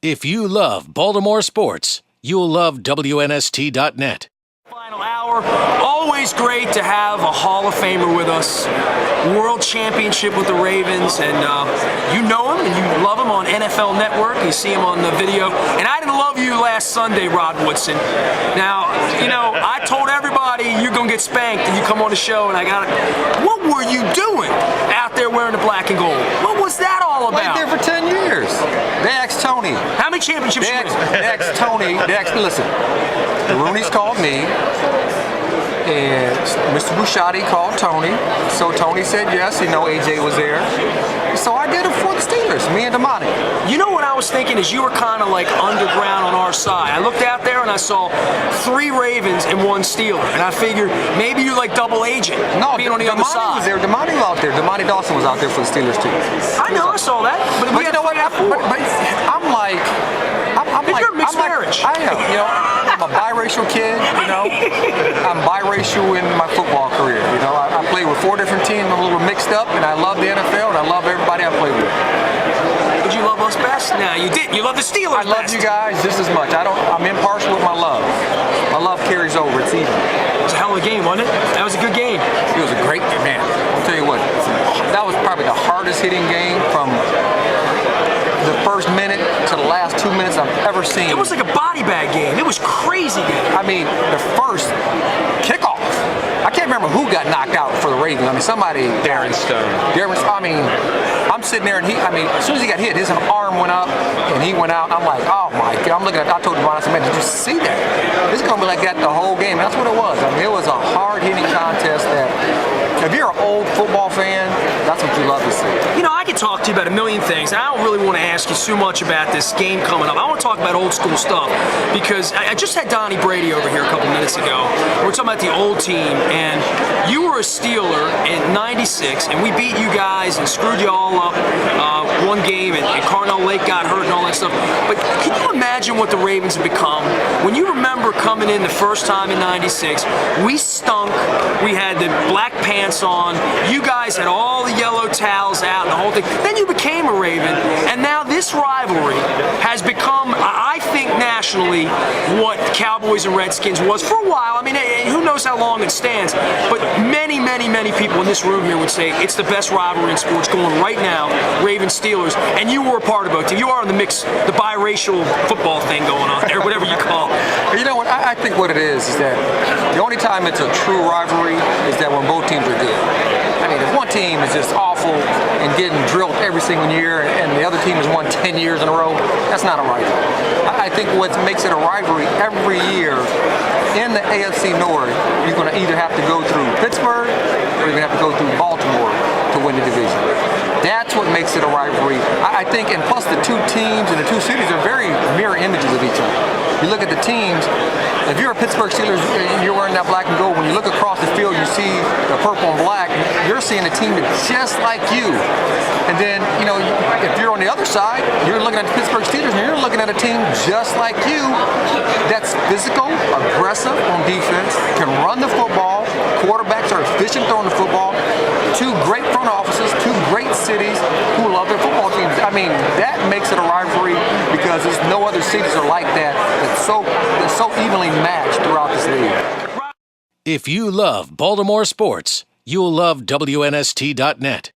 If you love Baltimore sports, you'll love WNST.net. Final hour. Always great to have a Hall of Famer with us. World Championship with the Ravens, and you know him and you love him on NFL Network. You see him on the video. And I didn't love you last Sunday, Rod Woodson. Now, you know, I told everybody you're going to get spanked and you come on the show, and I got it. What were you doing out there wearing the black and gold? What was that all about? Played there for 10 years. They asked Tony. How many championships you win? They asked Tony. Listen, the Rooney's called me. And Mr. Bouchatti called Tony, so Tony said yes. You know, AJ was there, so I did it for the Steelers, me and Damani. You know what I was thinking is you were kind of like underground on our side. I looked out there and I saw 3 Ravens and 1 Steeler, and I figured maybe you're like double agent, being on the other side. Was there. Damani was out there. Damani Dawson was out there for the Steelers too. I know, I saw that, but you know what? But I'm like, you're a mixed marriage. I am. You know, I'm a biracial kid. You know, I'm biracial in my football career. You know, I played with 4 different teams. I'm a little mixed up, and I love the NFL, and I love everybody I played with. Did you love us best? No, you didn't. You love the Steelers best. I love you guys just as much. I'm impartial with my love. My love carries over. It's even. It was a hell of a game, wasn't it? That was a good game. It was a great game, man. I'll tell you what. That was probably the hardest hitting game from the first minute to the last 2 minutes I've ever seen. It was like a body bag game. It was crazy game. I mean, the first kickoff. I can't remember who got knocked out for the Ravens. I mean, somebody. Darren Stone. I mean, I'm sitting there and as soon as he got hit, his arm went up and he went out. And I'm like, oh my God. I'm looking at, I told Devon, I said, man, did you see that? This is going to be like that the whole game. And that's what it was. I mean, it was a hard hitting contest that, if you're an old football fan, that's what you love to see. You know, I could talk to you about a million things. I don't really want to ask you so much about this game coming up. I want to talk about old school stuff because I just had Donnie Brady over here a couple minutes ago. We're talking about the old team, and you were a Steeler in '96, and we beat you guys and screwed you all up one game, and Carnell Lake got hurt and all that stuff. But can you imagine what the Ravens have become? When you remember coming in the first time in '96, we stunk. We had the black pants on. You guys had all the yellow towels out and the whole thing. Then you became a Raven, and now this rivalry has become, I think, nationally what Cowboys and Redskins was for a while. I mean, who knows how long it stands, but many, many, many people in this room here would say it's the best rivalry in sports going right now, Ravens-Steelers, and you were a part of both. You are in the mix, the biracial football thing going on there, whatever you call it. You know what, I think what it is that the only time it's a true rivalry is that when both teams are good. I mean, if one team is just awful and getting drilled every single year and the other team has won 10 years in a row, that's not a rivalry. I think what makes it a rivalry every year in the AFC North, you're going to either have to go through Pittsburgh or you're going to have to go through Baltimore to win the division. That's what makes it a rivalry. I think, and plus the 2 teams and the 2 cities are very mirror images of each other. You look at the teams, if you're a Pittsburgh Steelers, you're wearing that black and gold. When you look across the field, you see the purple and black. You're seeing a team that's just like you. And then, you know, if you're on the other side, you're looking at the Pittsburgh Steelers, and you're looking at a team just like you that's physical, aggressive on defense, can run the football. Quarterbacks are efficient throwing the football. 2 great front offices, 2 great cities who love their football teams. I mean, that makes it a rivalry because there's no other cities are like that. That's so evenly matched throughout this league. If you love Baltimore sports, you'll love WNST.net.